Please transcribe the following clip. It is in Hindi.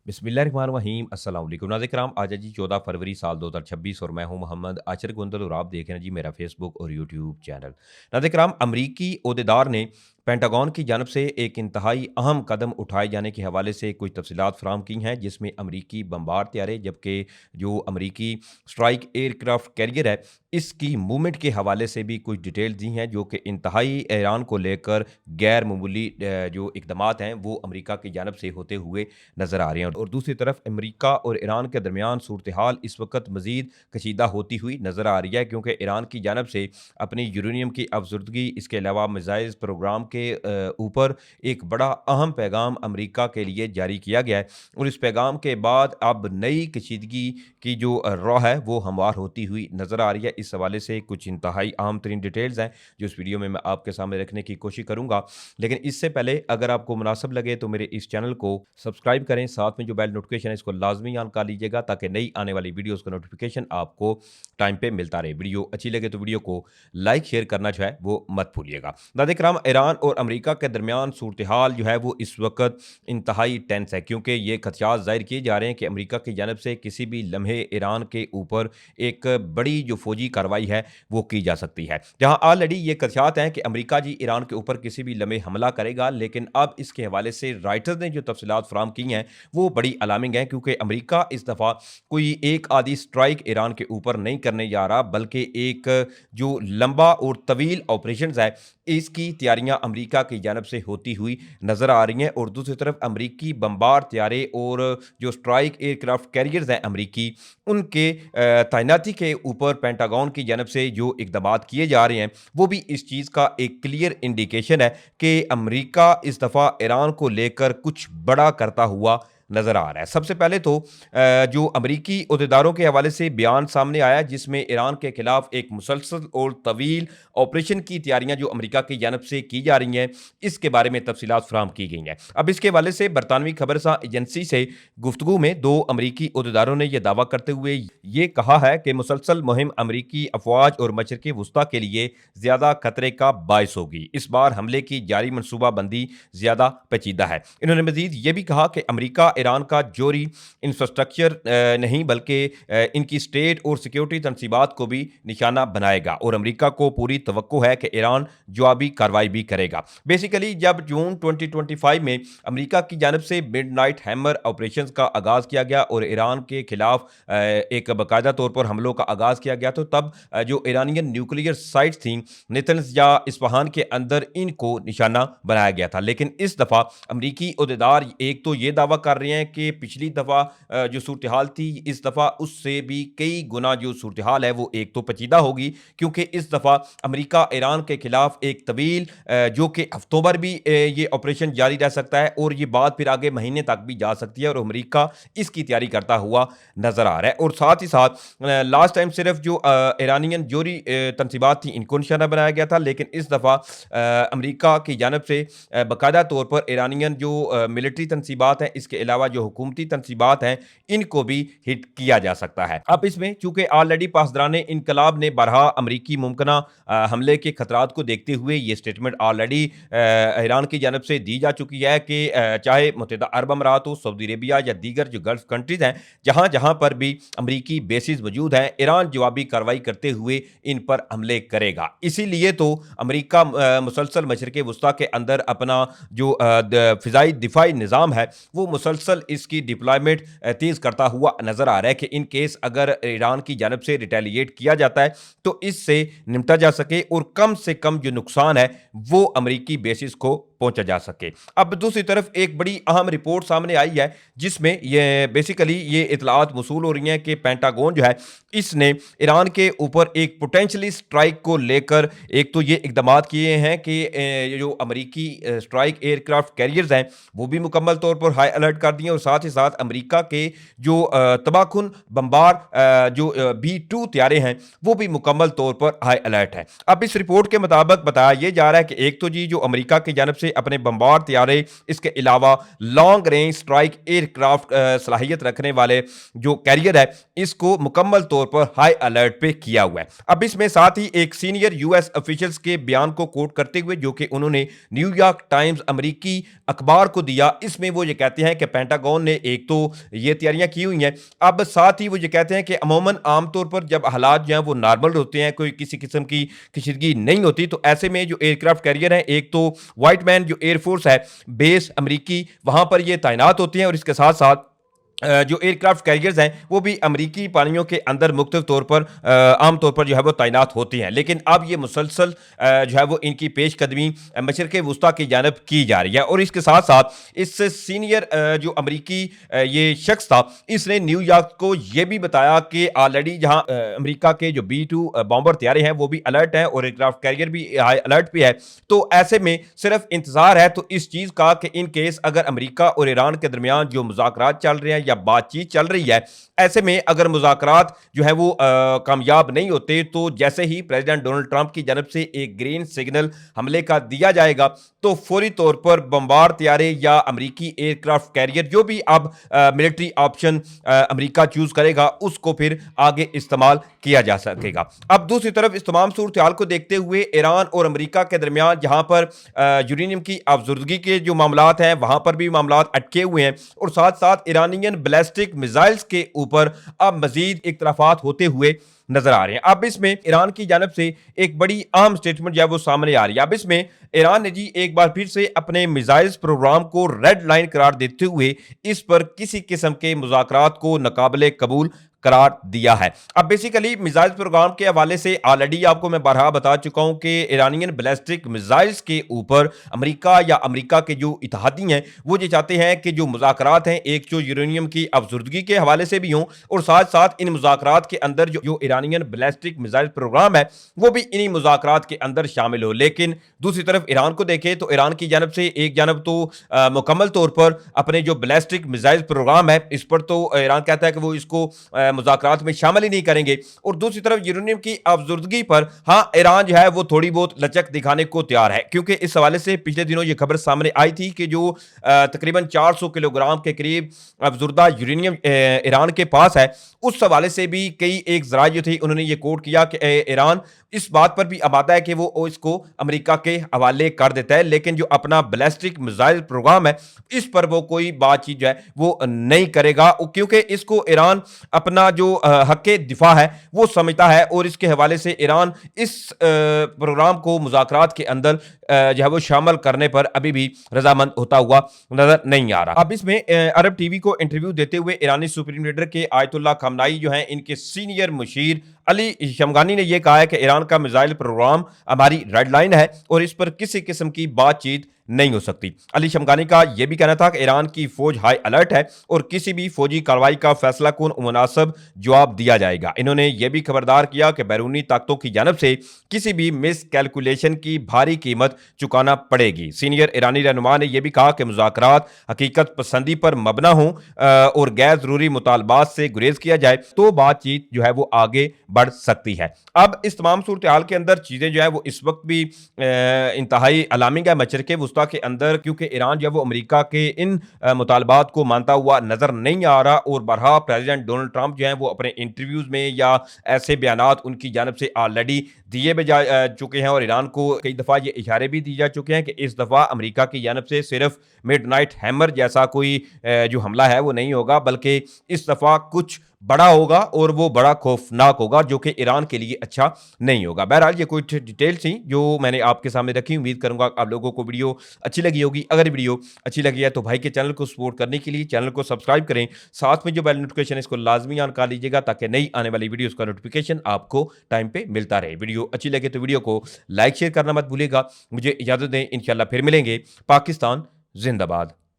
बिस्मिल्लाहिर्रहमानिर्रहीम अस्सलाम वालेकुम नाज़रीन किराम। आज है जी 14 फरवरी साल 2026 और मैं हूं मोहम्मद आशिर गुंदल और आप देख रहे हैं जी मेरा फेसबुक और यूट्यूब चैनल। नाज़रीन किराम, अमरीकी ओहदेदार ने पेंटागन की जानब से एक इंतहाई अहम कदम उठाए जाने के हवाले से कुछ तफसीलात फराम की हैं, जिसमें अमरीकी बम्बार तैयारे जबकि जो अमरीकी स्ट्राइक एयरक्राफ्ट कैरियर है इसकी मूवमेंट के हवाले से भी कुछ डिटेल दी हैं, जो कि इंतहाई ईरान को लेकर गैर मामूली जो इकदामात हैं वो अमरीका की जानब से होते हुए नज़र आ रहे हैं। और दूसरी तरफ अमेरिका और ईरान के दरमियान सूरत हाल इस वक्त मज़ीद कशीदा होती हुई नज़र आ रही है, क्योंकि ईरान की जानब से अपनी यूरेनियम की अफसरदगी, इसके अलावा मिसाइल प्रोग्राम के ऊपर एक बड़ा अहम पैगाम अमरीका के लिए जारी किया गया है। और इस पैगाम के बाद अब नई कशीदगी की जो राह है वो हमवार होती हुई नज़र आ रही है। इस हवाले से कुछ इंतहाई अहम तरीन डिटेल्स हैं जो इस वीडियो में मैं आपके सामने रखने की कोशिश करूँगा। लेकिन इससे पहले अगर आपको मुनासिब लगे तो मेरे इस चैनल को सब्सक्राइब करें, साथ में जो बेल नोटिफिकेशन है इसको लाजमी ऑन कर लीजिएगा ताकि नई आने वाली वीडियोस का नोटिफिकेशन आपको टाइम पे मिलता रहे। वीडियो अच्छी लगे तो वीडियो को लाइक शेयर करना जो है वो मत भूलिएगा। नाज़रीन किराम, ईरान और अमेरिका के दरमियान सूरत हाल जो है वो इस वक्त इंतहाई टेंस है, क्योंकि ये खदशात जाहिर किए जा रहे हैं कि अमेरिका की जानब से किसी भी लम्हे ईरान के ऊपर एक बड़ी जो फौजी कार्रवाई है वो की जा सकती है। जहां ऑलरेडी ये खदशात हैं कि अमेरिका जी ईरान के ऊपर किसी भी लम्हे हमला करेगा, लेकिन अब इसके हवाले से राइटर्स ने जो तफसीलात फराम की हैं वो बड़ी अलार्मिंग है, क्योंकि अमेरिका इस दफ़ा कोई एक आधी स्ट्राइक ईरान के ऊपर नहीं करने जा रहा, बल्कि एक जो लंबा और तवील ऑपरेशन है इसकी तैयारियां अमेरिका की जानब से होती हुई नजर आ रही हैं। और दूसरी तरफ अमेरिकी बम्बार तैयारे और जो स्ट्राइक एयरक्राफ्ट कैरियर्स हैं अमेरिकी, उनके तैनाती के ऊपर पेंटागन की जानब से जो इकदाम किए जा रहे हैं वो भी इस चीज़ का एक क्लियर इंडिकेशन है कि अमेरिका इस दफ़ा ईरान को लेकर कुछ बड़ा करता हुआ नज़र आ रहा है। सबसे पहले तो जो अमरीकी अहदेदारों के हवाले से बयान सामने आया, जिसमें ईरान के खिलाफ एक मुसलसल और तवील ऑपरेशन की तैयारियां जो अमरीका की जानब से की जा रही हैं इसके बारे में तफसीलात फराम की गई हैं। अब इसके हवाले से बरतानवी खबरसां एजेंसी से गुफ्तगू में दो अमरीकी अहदेदारों ने यह दावा करते हुए ये कहा है कि मुसलसल मुहिम अमरीकी अफवाज और मशरक़ी वस्ता के लिए ज़्यादा खतरे का बायस होगी। इस बार हमले की जारी मनसूबाबंदी ज़्यादा पेचीदा है। इन्होंने मजीद ये भी कहा कि अमरीका ईरान का जोरी इंफ्रास्ट्रक्चर नहीं बल्कि इनकी स्टेट और सिक्योरिटी तनसीबात को भी निशाना बनाएगा, और अमरीका को पूरी तवक्को है कि ईरान जवाबी कार्रवाई भी करेगा। बेसिकली जब जून 2025 में अमरीका की जानब से मिडनाइट हैमर ऑपरेशन का आगाज़ किया गया और ईरान के खिलाफ एक बाकायदा तौर पर हमलों का आगाज़ किया गया, तो तब जो ईरानियन न्यूक्लियर साइट्स थी नेतन्स या इस्फहान के अंदर, इनको निशाना बनाया गया था। लेकिन इस दफ़ा अमरीकी अहदेदार एक तो ये दावा कर रहे हैं कि पिछली दफ़ा जो सूरत हाल थी इस दफ़ा उससे भी कई गुना जो सूरत हाल है वो एक तो पेचीदा होगी, क्योंकि इस दफ़ा अमरीका ईरान के खिलाफ एक तवील जो कि हफ्तों भर भी ये ऑपरेशन जारी रह सकता है और ये बात फिर आगे महीने तक भी जा सकती है, और अमरीका इसकी तैयारी करता हुआ नजर आ रहा है। और साथ ही साथ लास्ट टाइम सिर्फ जो ईरानियन जोरी तनसीबात थी इनको निशाना बनाया गया था, लेकिन इस दफ़ा अमरीका की जानब से बाकायदा तौर पर ईरानियन जो मिलिट्री तनसीबात हैं, इसके अलावा जो हुकूमती तनसीबात हैं, इनको भी हिट किया जा सकता है। अब इसमें चूंकि ऑलरेडी पासदारान इनकलाब ने बरहा अमरीकी मुमकिना हमले के खतरात को देखते हुए ये स्टेटमेंट ऑलरेडी ईरान की जानब से दी जा चुकी है कि चाहे मुत्तहिदा अरब अमारात हो, सऊदी अरेबिया या दीगर जो गल्फ कंट्रीज हैं, जहां जहां पर भी अमरीकी बेसिस मौजूद हैं, ईरान जवाबी कार्रवाई करते हुए इन पर हमले करेगा। इसीलिए तो अमरीका मुसलसल मशरक़ वस्ता के अंदर अपना जो फ़िज़ाई दिफाई निज़ाम है वो मुसलसल इसकी डिप्लॉयमेंट तेज़ करता हुआ नज़र आ रहा है कि इन केस अगर ईरान की जानब से रिटेलिएट किया जाता है तो इससे निपटा जा सके और कम से कम जो नुकसान है वो अमरीकी बेसिस को पहुंचा जा सके। अब दूसरी तरफ एक बड़ी अहम रिपोर्ट सामने आई है, जिसमें ये बेसिकली ये इतलात मसूल हो रही हैं कि पेंटागन जो है इसने ईरान के ऊपर एक पोटेंशली स्ट्राइक को लेकर एक तो ये इकदाम किए हैं कि ये जो अमरीकी स्ट्राइक एयरक्राफ्ट कैरियर्स हैं वो भी मुकम्मल तौर पर हाई अलर्ट कर दिए, और साथ ही साथ अमरीका के जो तबाहकुन बम्बार जो B-2 तैयारे हैं वो भी मुकम्मल तौर पर हाई अलर्ट है। अब इस रिपोर्ट के मुताबिक बताया यह जा रहा है कि एक तो जी जो अमरीका की जानब से अपने बमबार तैयारे, इसके अलावा लॉन्ग रेंज स्ट्राइक एयरक्राफ्ट सलाहियत रखने वाले जो कैरियर है, इसको मुकम्मल तौर पर हाई अलर्ट पे किया हुआ है। अब इसमें साथ ही एक सीनियर यूएस ऑफिशियल्स के बयान को कोट करते हुए, जो कि उन्होंने न्यूयॉर्क टाइम्स अमेरिकी अखबार को दिया, इसमें वो ये कहते हैं कि पेंटागन ने एक तो ये तैयारियां की हुई हैं, अब साथ ही वो ये कहते हैं कि अमूमन आमतौर पर जब हालात जो हैं वो नॉर्मल होते हैं, कोई किसी किस्म की कशीदगी नहीं होती, तो ऐसे में जो एयरक्राफ्ट कैरियर है, एक तो व्हाइट मैन जो एयरफोर्स है बेस अमरीकी, वहां पर ये तैनात होती हैं और इसके साथ साथ जो एयरक्राफ्ट कैरियर्स हैं वो भी अमरीकी पानियों के अंदर मुख्तलिफ तौर पर आम तौर पर जो है वो तैनात होती हैं। लेकिन अब ये मुसलसल जो है वो इनकी पेशकदमी मशरक़ वस्ता की जानब की जा रही है और इसके साथ साथ इस सीनियर जो अमरीकी ये शख्स था, इसने न्यूयॉर्क को ये भी बताया कि ऑलरेडी जहां अमरीका के जो B-2 बॉम्बर तैयारे हैं वो भी अलर्ट हैं और एयरक्राफ्ट कैरियर भी हाई अलर्ट पे है। तो ऐसे में सिर्फ इंतजार है तो इस चीज़ का कि इन केस अगर अमरीका और ईरान के दरमियान जो मुज़ाकरात चल रहे हैं या बातचीत चल रही है, ऐसे में अगर मुज़ाकरात जो है वो कामयाब नहीं होते, तो जैसे ही प्रेसिडेंट डोनाल्ड ट्रंप की जानब से एक ग्रीन सिग्नल हमले का दिया जाएगा, तो फौरी तौर पर बमबार तैयारे या अमरीकी एयरक्राफ्ट कैरियर जो भी अब मिलिट्री ऑप्शन अमरीका चूज करेगा, उसको फिर आगे इस्तेमाल किया जा सकेगा। अब दूसरी तरफ इस तमाम सूरत हाल को देखते हुए ईरान और अमरीका के दरमियान जहां पर यूरेनियम की अफजुर्दगी के जो मामलात हैं वहां पर भी मामलात अटके हुए हैं और साथ साथ ईरानियन बैलिस्टिक मिसाइल्स के ऊपर अब मजीद इख्तलाफात होते हुए नजर आ रहे हैं। अब इसमें ईरान की जानब से एक बड़ी अहम स्टेटमेंट जो है वो सामने आ रही है। अब इसमें ईरान ने जी एक बार फिर से अपने मिसाइल्स प्रोग्राम को रेड लाइन करार देते हुए इस पर किसी किस्म के मुज़ाकरात को नाकाबिले कबूल करार दिया है। अब बेसिकली मिसाइल प्रोग्राम के हवाले से ऑलरेडी आपको मैं बारहा बता चुका हूं कि ईरानियन बैलिस्टिक मिसाइल्स के ऊपर अमेरिका या अमेरिका के जो इत्तेहादी हैं वो ये चाहते हैं कि जो मुज़ाकरात हैं एक जो यूरेनियम की अफजुर्दगी के हवाले से भी हों और साथ साथ इन मुज़ाकरात के अंदर जो ईरानियन बैलिस्टिक मिसाइल प्रोग्राम है वो भी इन्हीं मुज़ाकरात के अंदर शामिल हो। लेकिन दूसरी तरफ ईरान को देखें तो ईरान की जानब से एक जानब तो मुकम्मल तौर पर अपने जो बैलिस्टिक मिसाइल प्रोग्राम है इस पर तो ईरान कहता है कि वो इसको मुज़ाकरात में शामिल ही नहीं करेंगे और दूसरी तरफ यूरेनियम की अफजुर्दगी पर हाँ ईरान जो है वो थोड़ी बहुत लचक दिखाने को तैयार है, क्योंकि इस हवाले से पिछले दिनों ये खबर सामने आई थी कि जो तकरीबन 400 किलोग्राम के करीब अफजुर्दा यूरेनियम ईरान के पास है, उस हवाले से भी कई एक जराए जो थे उन्होंने ये कोट किया कि ईरान इस बात पर भी आमादा है कि वो इसको अमेरिका के हवाले कर देता है, लेकिन जो अपना बैलिस्टिक मिसाइल प्रोग्राम है इस पर वो कोई बातचीत जो है वो नहीं करेगा, क्योंकि इसको ईरान अपना जो हक़ दिफा है वो समझता है और इसके हवाले से ईरान इस प्रोग्राम को मुज़ाकरात के अंदर जो है वो शामिल करने पर अभी भी रजामंद होता हुआ नजर नहीं आ रहा। अब इसमें अरब टीवी को इंटरव्यू देते हुए ईरानी सुप्रीम लीडर के आयतुल्लाह खamenei जो हैं इनके सीनियर मुशीर अली शमगानी ने यह कहा है कि ईरान का मिसाइल प्रोग्राम हमारी रेड लाइन है और इस पर किसी किस्म की बातचीत नहीं हो सकती। अली शमगानी का यह भी कहना था कि ईरान की फौज हाई अलर्ट है और किसी भी फौजी कार्रवाई का फैसला कौन मुनासिब जवाब दिया जाएगा। इन्होंने यह भी खबरदार किया कि बैरूनी ताकतों की जानब से किसी भी मिस कैलकुलेशन की भारी कीमत चुकाना पड़ेगी। सीनियर ईरानी रहनुमा ने यह भी कहा कि मुज़ाकरात हकीकत पसंदी पर मबना हों और गैर जरूरी मुतालबात से गुरेज किया जाए तो बातचीत जो है वो आगे बढ़ सकती है। अब इस तमाम सूरत हाल के अंदर चीज़ें जो है वो इस वक्त भी इंतहाई अलार्मिंग है मशरक़ वस्ता के अंदर, क्योंकि ईरान जो है वो अमेरिका के इन मुतालबात को मानता हुआ नजर नहीं आ रहा और बरहा प्रेसिडेंट डोनाल्ड ट्रंप जो है वो अपने इंटरव्यूज में या ऐसे बयानात उनकी जानब से ऑलरेडी दिए भी जा चुके हैं और ईरान को कई दफ़ा ये इशारे भी दिए जा चुके हैं कि इस दफ़ा अमेरिका की जानब से सिर्फ मिडनाइट हैमर जैसा कोई जो हमला है वो नहीं होगा, बल्कि इस दफ़ा कुछ बड़ा होगा और वो बड़ा खौफनाक होगा जो कि ईरान के लिए अच्छा नहीं होगा। बहरहाल ये कुछ डिटेल्स थी जो मैंने आपके सामने रखी। उम्मीद करूंगा आप लोगों को वीडियो अच्छी लगी होगी। अगर वीडियो अच्छी लगी है तो भाई के चैनल को सपोर्ट करने के लिए चैनल को सब्सक्राइब करें, साथ में जो बेल नोटिफिकेशन है इसको लाजमी ऑन कर लीजिएगा ताकि नई आने वाली वीडियोस का नोटिफिकेशन आपको टाइम पे मिलता रहे। वीडियो अच्छी लगे तो वीडियो को लाइक शेयर करना मत भूलिएगा। मुझे इजाजत दें, इंशाल्लाह फिर मिलेंगे। पाकिस्तान जिंदाबाद।